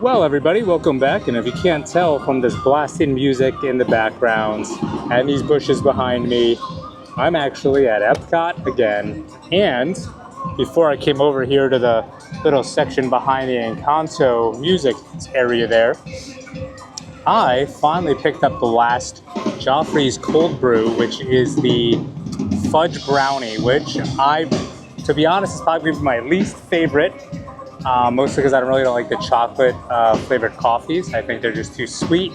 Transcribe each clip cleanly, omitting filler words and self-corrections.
Well, everybody, welcome back. And if you can't tell from this blasting music in the background and these bushes behind me, I'm actually at Epcot again. And before I came over here to the little section behind the Encanto music area there, I finally picked up the last Joffrey's Cold Brew, which is the fudge brownie, which to be honest, is probably my least favorite. Mostly because I really don't like the chocolate flavored coffees. I think they're just too sweet.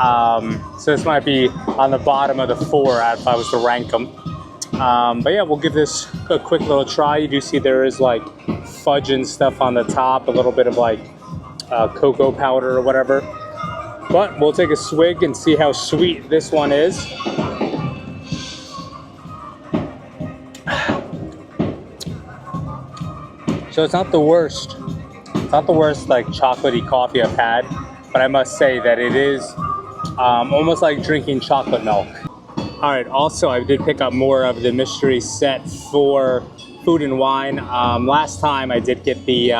So this might be on the bottom of the 4 if I was to rank them. But yeah, we'll give this a quick little try. You do see there is like fudge and stuff on the top, a little bit of like cocoa powder or whatever. But we'll take a swig and see how sweet this one is. So it's not the worst. It's not the worst like chocolatey coffee I've had, but I must say that it is almost like drinking chocolate milk. All right, also I did pick up more of the mystery set for Food and Wine. Last time I did get the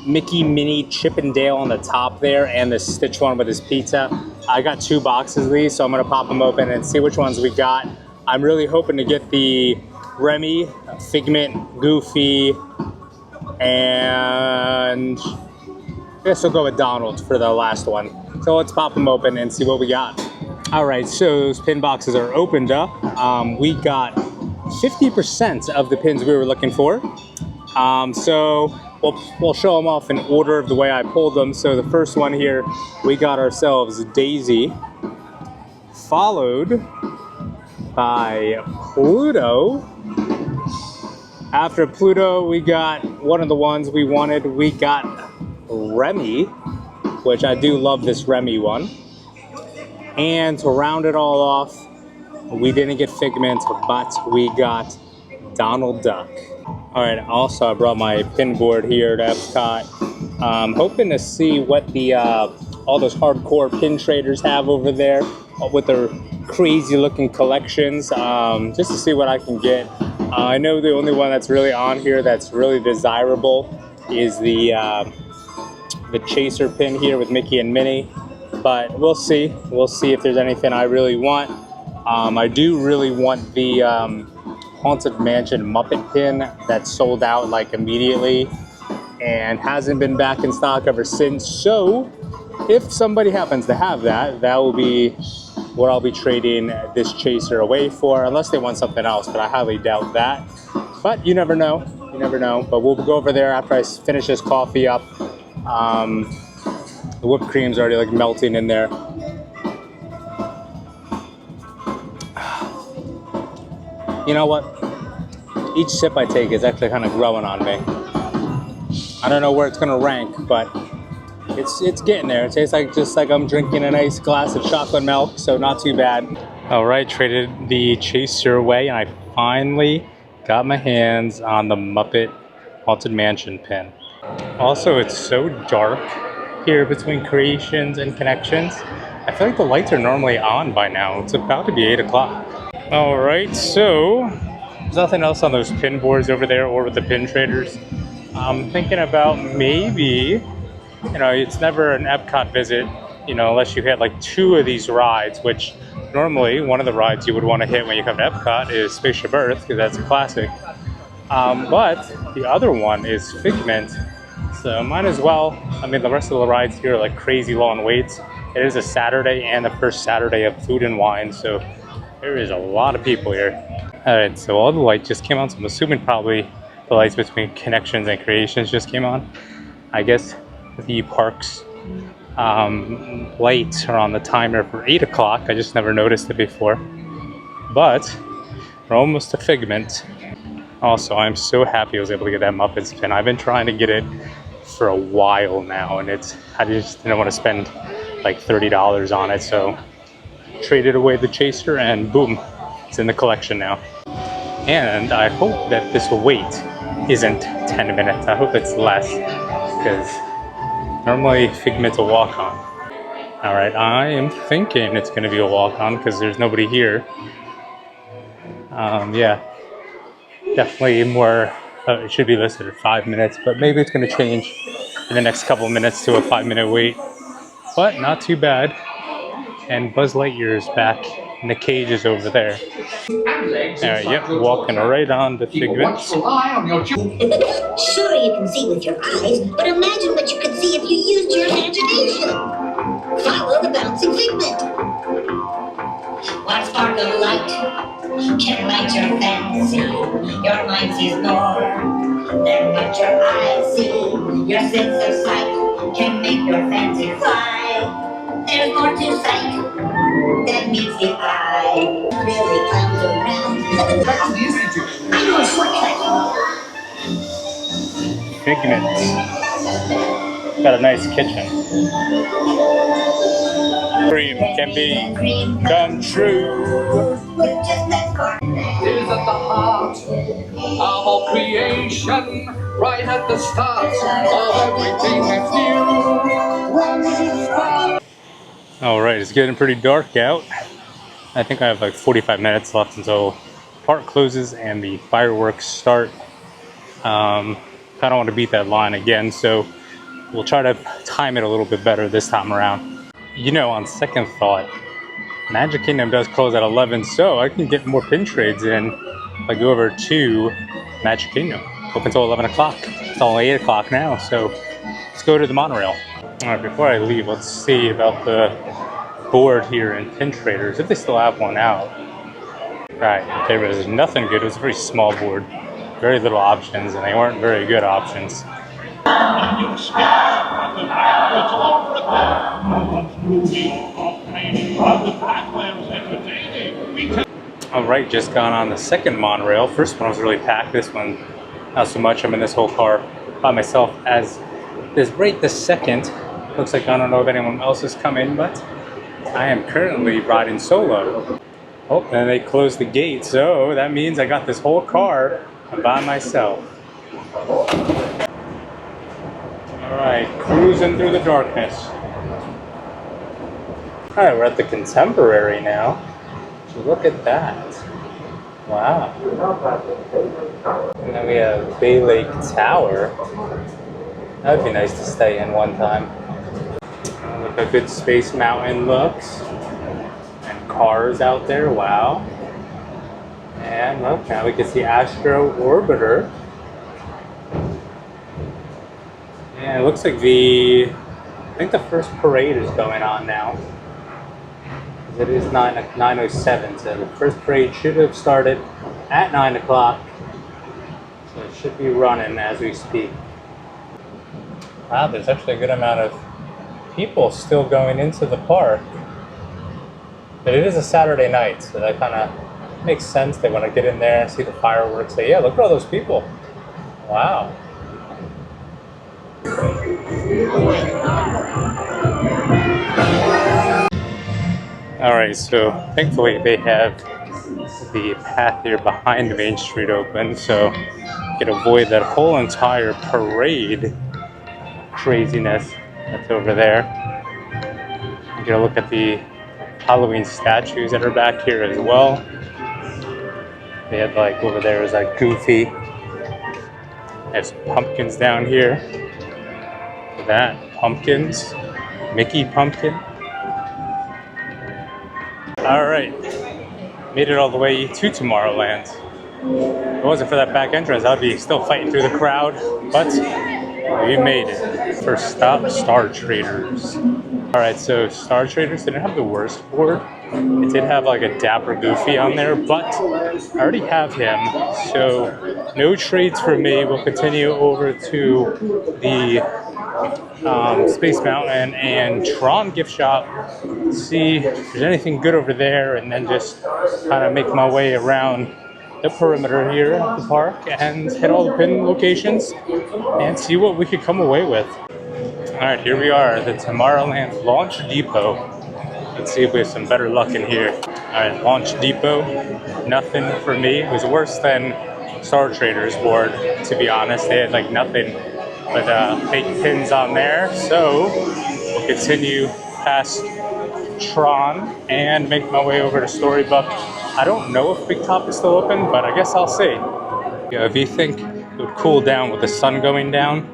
Mickey Mini Chip and Dale on the top there and the Stitch one with his pizza. I got 2 boxes of these, so I'm gonna pop them open and see which ones we got. I'm really hoping to get the Remy, Figment, Goofy, and I guess we'll go with Donald for the last one. So let's pop them open and see what we got. All right, so those pin boxes are opened up. We got 50% of the pins we were looking for. So we'll show them off in order of the way I pulled them. So the first one here, we got ourselves Daisy, followed by Pluto. After Pluto, we got one of the ones we wanted. We got Remy, which I do love this Remy one. And to round it all off, we didn't get Figment, but we got Donald Duck. All right, also I brought my pin board here to Epcot. Hoping to see what the all those hardcore pin traders have over there with their crazy looking collections, just to see what I can get. I know the only one that's really on here that's really desirable is the Chaser pin here with Mickey and Minnie, but we'll see. We'll see if there's anything I really want. I do really want the Haunted Mansion Muppet pin that sold out like immediately and hasn't been back in stock ever since. So if somebody happens to have that, that will be what I'll be trading this Chaser away for, unless they want something else, but I highly doubt that. But you never know, you never know. But we'll go over there after I finish this coffee up. The whipped cream's already like melting in there. You know what? Each sip I take is actually kind of growing on me. I don't know where it's gonna rank, but it's getting there. It tastes like just like I'm drinking a nice glass of chocolate milk, so not too bad. All right, traded the Chaser away, and I finally got my hands on the Muppet Haunted Mansion pin. Also, it's so dark here between Creations and Connections. I feel like the lights are normally on by now. It's about to be 8 o'clock. All right, so there's nothing else on those pin boards over there or with the pin traders. I'm thinking about maybe, you know, it's never an Epcot visit, you know, unless you hit like 2 of these rides, which normally one of the rides you would want to hit when you come to Epcot is Spaceship Earth, because that's a classic. But the other one is Figment, so might as well. I mean, the rest of the rides here are like crazy long waits. It is a Saturday and the first Saturday of Food and Wine, so there is a lot of people here. All right, so all the lights just came on, so I'm assuming probably the lights between Connections and Creations just came on. I guess the park's lights are on the timer for 8 o'clock. I just never noticed it before. But we're almost to Figment. Also, I'm so happy I was able to get that Muppets pin. I've been trying to get it for a while now, and I just didn't want to spend like $30 on it, so traded away the Chaser, and boom, it's in the collection now. And I hope that this wait isn't 10 minutes. I hope it's less, because normally Figment's a walk-on. All right, I am thinking it's going to be a walk-on because there's nobody here. Yeah, definitely more. It should be listed at 5 minutes, but maybe it's going to change in the next couple of minutes to a 5-minute wait, but not too bad. And Buzz Lightyear is back, and the cage is over there. Alright, yep, walking right on the Figment. Sure, you can see with your eyes, but imagine what you could see if you used your imagination. Follow the bouncing Figment. One spark of light can light your fantasy. Your mind sees more than what your eyes see. Your sense of sight can make your fancy fly. There's more to sight than meets the eye. Really comes around. I know a shortcut. Figment. Got a nice kitchen. Dream can be come true. It is at the heart of all creation, right at the start of everything that's new. Alright, it's getting pretty dark out. I think I have like 45 minutes left until park closes and the fireworks start. I don't want to beat that line again, so we'll try to time it a little bit better this time around. You know, on second thought, Magic Kingdom does close at 11, so I can get more pin trades in if I go over to Magic Kingdom. Open until 11 o'clock. It's only 8 o'clock now, so let's go to the monorail. Alright, before I leave, let's see about the board here in Pin Traders, if they still have one out. Right, there was nothing good. It was a very small board. Very little options, and they weren't very good options. Alright, just gone on the second monorail. First one was really packed. This one, not so much. I'm in this whole car by myself. As this right this second, looks like I don't know if anyone else is coming, but I am currently riding solo. Oh, and they closed the gate, so that means I got this whole car by myself. Alright, cruising through the darkness. Alright, we're at the Contemporary now. Look at that. Wow. And then we have Bay Lake Tower. That would be nice to stay in one time. Look how good Space Mountain looks. And cars out there, wow. And look, now we can see Astro Orbiter. And it looks like I think the first parade is going on now. It is 9:07, so the first parade should have started at 9 o'clock. So it should be running as we speak. Wow, there's actually a good amount of people still going into the park. But it is a Saturday night, so that kind of makes sense. They want to get in there and see the fireworks. Say, yeah, look at all those people. Wow. Alright, so thankfully they have the path here behind Main Street open, so you can avoid that whole entire parade craziness that's over there. You get a look at the Halloween statues that are back here as well. They had like over there is like Goofy. There's pumpkins down here. Look at that, pumpkins, Mickey pumpkin. Alright, made it all the way to Tomorrowland. If it wasn't for that back entrance, I'd be still fighting through the crowd, but we made it. First stop, Star Traders. Alright, so Star Traders didn't have the worst board. It did have like a Dapper Goofy on there, but I already have him, so no trades for me. We'll continue over to the Space Mountain and Tron gift shop, see if there's anything good over there, and then just kind of make my way around the perimeter here at the park and hit all the pin locations and see what we could come away with. Alright, here we are, the Tomorrowland Launch Depot. Let's see if we have some better luck in here. Alright, Launch Depot, nothing for me. It was worse than Star Traders board, to be honest. They had like nothing but fake pins on there. So we'll continue past Tron and make my way over to Storybook. I don't know if Big Top is still open, but I guess I'll see. Yeah, if you think it would cool down with the sun going down,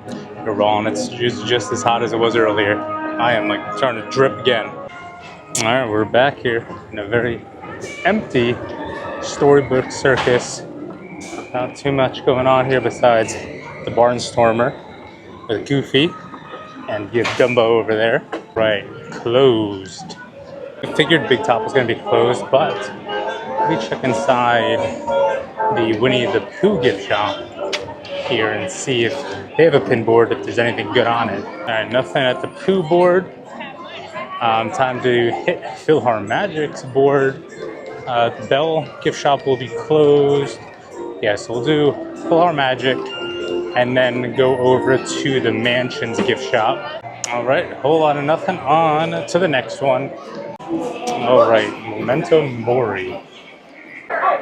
You're wrong. It's just as hot as it was earlier. I am like starting to drip again. All right, we're back here in a very empty Storybook Circus. Not too much going on here besides the Barnstormer with Goofy and you have Dumbo over there. Right, closed. I figured Big Top was going to be closed, but let me check inside the Winnie the Pooh gift shop here and see if they have a pin board, if there's anything good on it. All right, nothing at the Pooh board. Time to hit PhilharMagic's board. The Bell gift shop will be closed. Yeah, so we'll do PhilharMagic and then go over to the Mansion's gift shop. All right, whole lot of nothing. On to the next one. All right, Memento Mori. All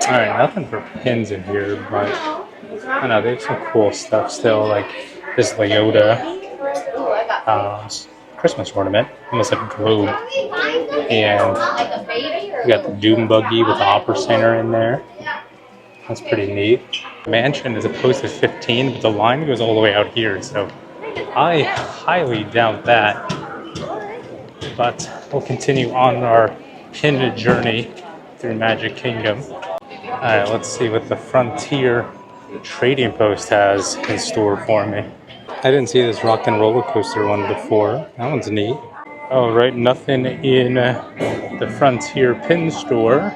right, nothing for pins in here, but I know they have some cool stuff still, like this Leota Christmas ornament, almost like a globe, and we got the Doom Buggy with the opera singer in there. That's pretty neat. Mansion is posted 15, but the line goes all the way out here, so I highly doubt that. But we'll continue on our pin journey through Magic Kingdom. Alright, let's see what the Frontier Trading Post has in store for me. I didn't see this Rock and Roller Coaster one before. That one's neat. Alright, nothing in the Frontier Pin store.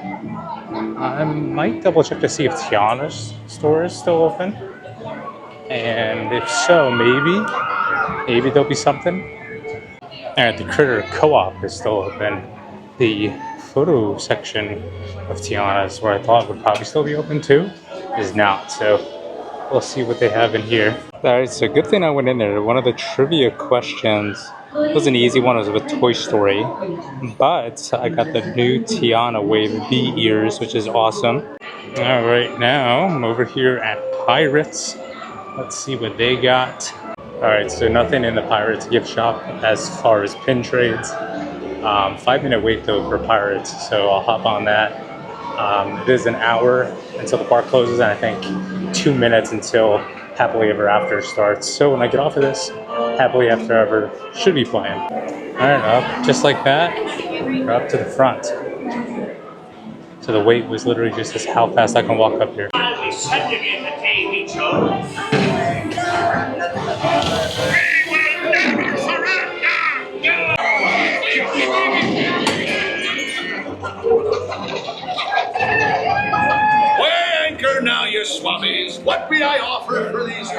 I might double check to see if Tiana's store is still open. And if so, maybe there'll be something. Alright, the Critter Co-op is still open. The photo section of Tiana's, where I thought would probably still be open too, is not. So we'll see what they have in here. Alright, so good thing I went in there. One of the trivia questions was an easy one. It was with Toy Story. But I got the new Tiana Wave B ears, which is awesome. Alright, now I'm over here at Pirates. Let's see what they got. Alright, so nothing in the Pirates gift shop as far as pin trades. 5-minute wait though for Pirates, so I'll hop on that. It is an hour until the park closes, and I think 2 minutes until Happily Ever After starts. So when I get off of this, Happily Ever After should be playing. Alright, up just like that, we're up to the front. So the wait was literally just as how fast I can walk up here. I'll be sending in the day we chose. Weigh anchor now, you swabbies. What may I offer for these?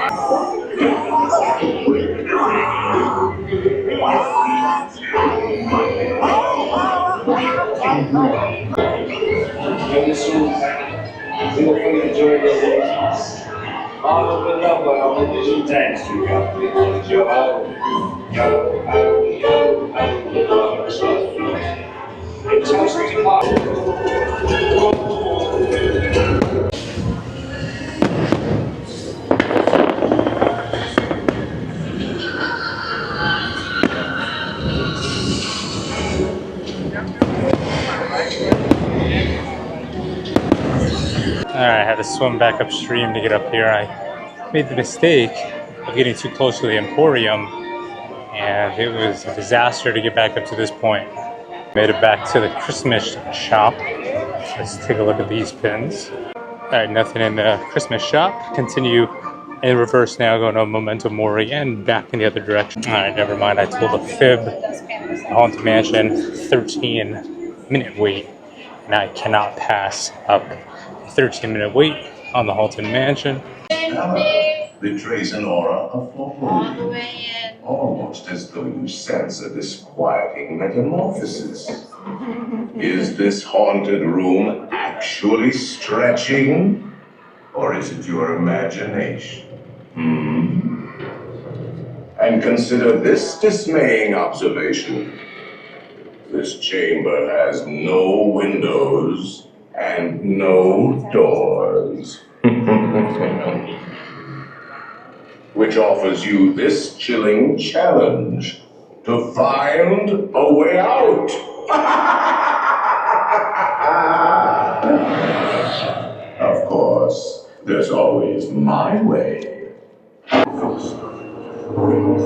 All of the love, all of the dance you got me on your own. It's my sweetie pie. Alright, I had to swim back upstream to get up here. I made the mistake of getting too close to the Emporium, and it was a disaster to get back up to this point. Made it back to the Christmas shop. Let's take a look at these pins. Alright, nothing in the Christmas shop. Continue in reverse now, going to Memento Mori and back in the other direction. Alright, never mind, I told a fib. Haunted Mansion, 13-minute wait, and I cannot pass up 13-minute wait on the Haunted Mansion. Betrays an aura of foreboding, almost as though you sense a disquieting metamorphosis. Is this haunted room actually stretching, or is it your imagination? And consider this dismaying observation. This chamber has no windows and no doors. Which offers you this chilling challenge to find a way out. Of course, there's always my way.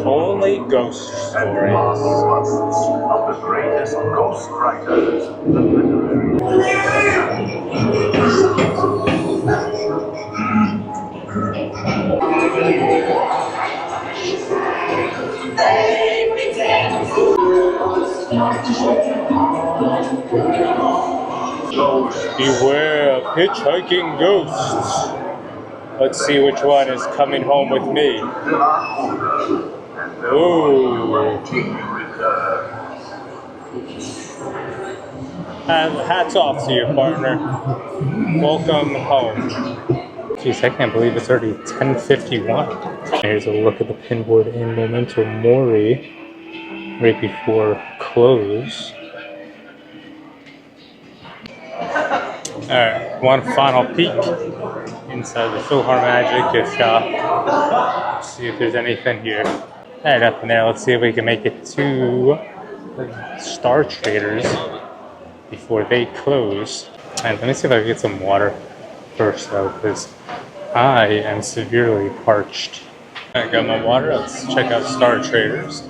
Only ghost stories. Of the greatest ghost writers, the literary. Beware of hitchhiking ghosts. Let's see which one is coming home with me. Ooh. And hats off to you, partner. Welcome home. Jeez, I can't believe it's already 10:51. Here's a look at the pinboard in Memento Mori right before close. Alright, one final peek inside the PhilharMagic gift shop. Let's see if there's anything here. Alright, nothing there. Let's see if we can make it to the Star Traders before they close. And let me see if I can get some water first though, because I am severely parched. I got my water. Let's check out Star Traders.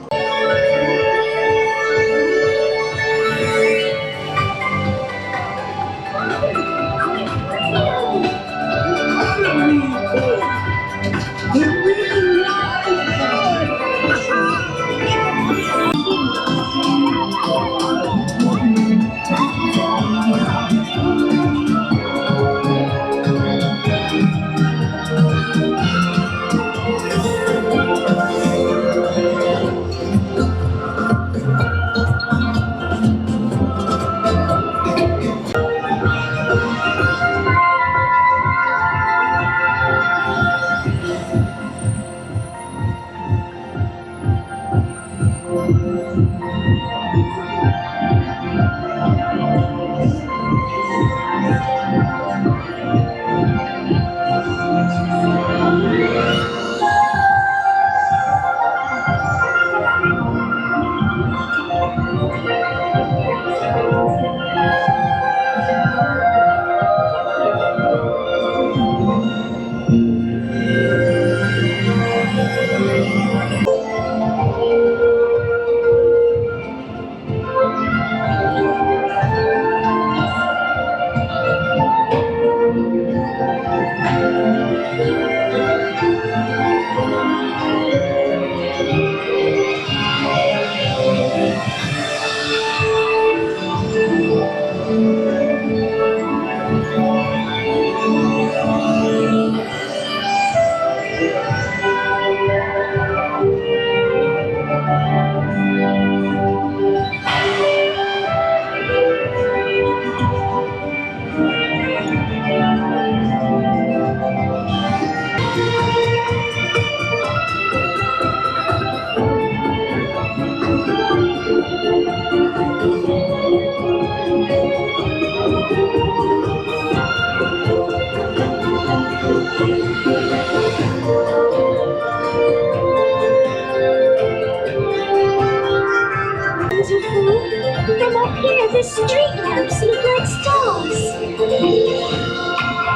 From up here, the street lamps look like stars.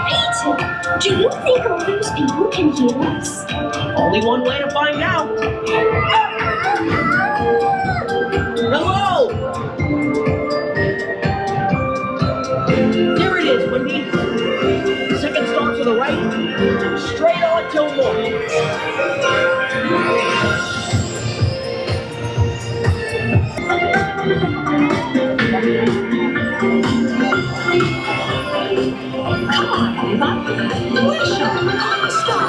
Peter, do you think all those people can hear us? Only one way to find out. Hello! There it is, Wendy. Second stop to the right. Straight on till morning. Come on, Eva. Wish her a star.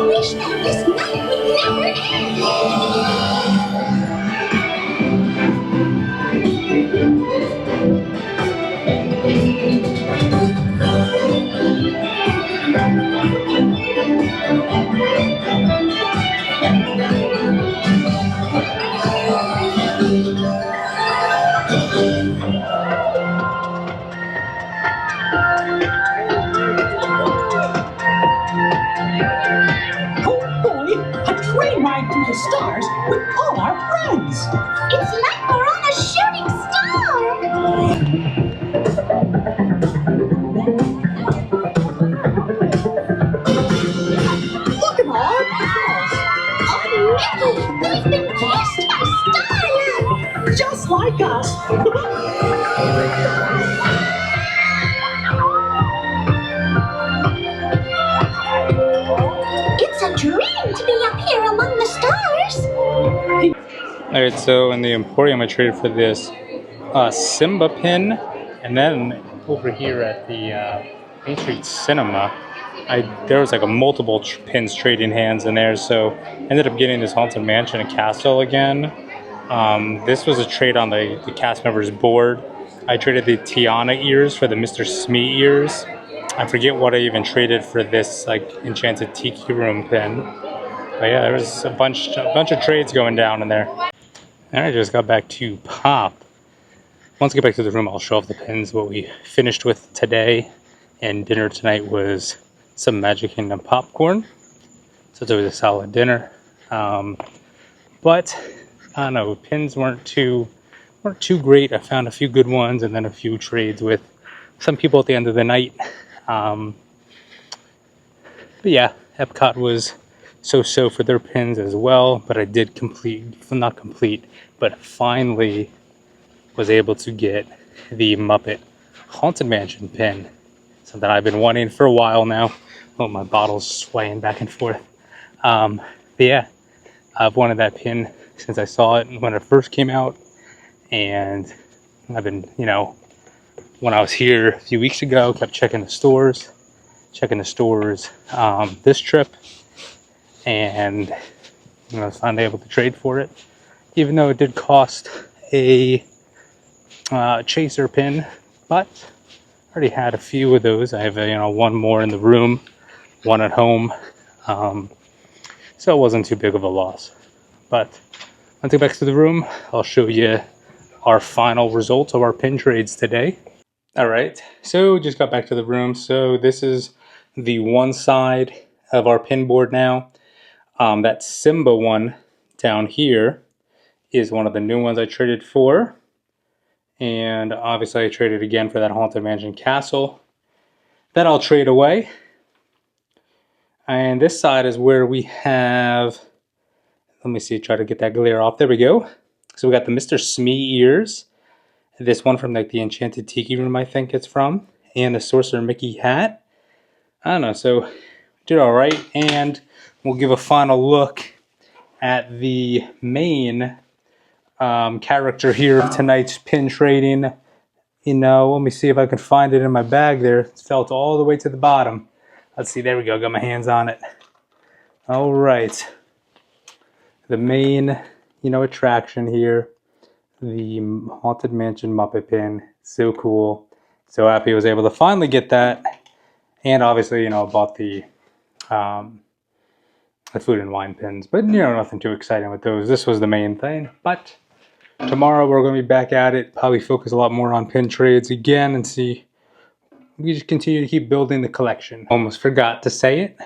Wish there was nothing We've been kissed by starlight! Just like us. It's a dream to be up here among the stars! Alright, so in the Emporium I traded for this Simba pin, and then over here at the Main Street Cinema, there was like a multiple pins trading hands in there, so I ended up getting this Haunted Mansion and Castle again. This was a trade on the cast members board. I traded the Tiana ears for the Mr. Smee ears. I forget what I even traded for this like Enchanted Tiki Room pin. But yeah, there was a bunch of trades going down in there. And I just got back to Pop. Once I get back to the room, I'll show off the pins. What we finished with today, and dinner tonight was some Magic Kingdom popcorn. So it was a solid dinner. But I don't know, pins weren't too great. I found a few good ones, and then a few trades with some people at the end of the night. But yeah, Epcot was so-so for their pins as well. But I did finally was able to get the Muppet Haunted Mansion pin. Something I've been wanting for a while now. Oh, my bottle's swaying back and forth. But yeah, I've wanted that pin since I saw it when it first came out. And I've been, when I was here a few weeks ago, kept checking the stores this trip. And I was finally able to trade for it. Even though it did cost a chaser pin, but I already had a few of those. I have one more in the room, one at home, so it wasn't too big of a loss. But once I get back to the room, I'll show you our final results of our pin trades today. All right, so just got back to the room. So this is the one side of our pin board now. That Simba one down here is one of the new ones I traded for. And obviously I traded again for that Haunted Mansion Castle. That I'll trade away. And this side is where we have, let me see, try to get that glare off. There we go. So we got the Mr. Smee ears. This one from like the Enchanted Tiki Room, I think it's from. And the Sorcerer Mickey hat. I don't know, so did all right. And we'll give a final look at the main character here of tonight's pin trading. Let me see if I can find it in my bag there. It's felt all the way to the bottom. Let's see, there we go, got my hands on it. All right. The main, attraction here. The Haunted Mansion Muppet pin. So cool. So happy I was able to finally get that. And obviously, I bought the food and wine pins. But, nothing too exciting with those. This was the main thing. But tomorrow we're going to be back at it. Probably focus a lot more on pin trades again and see. We just continue to keep building the collection. Almost forgot to say it,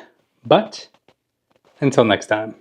but until next time.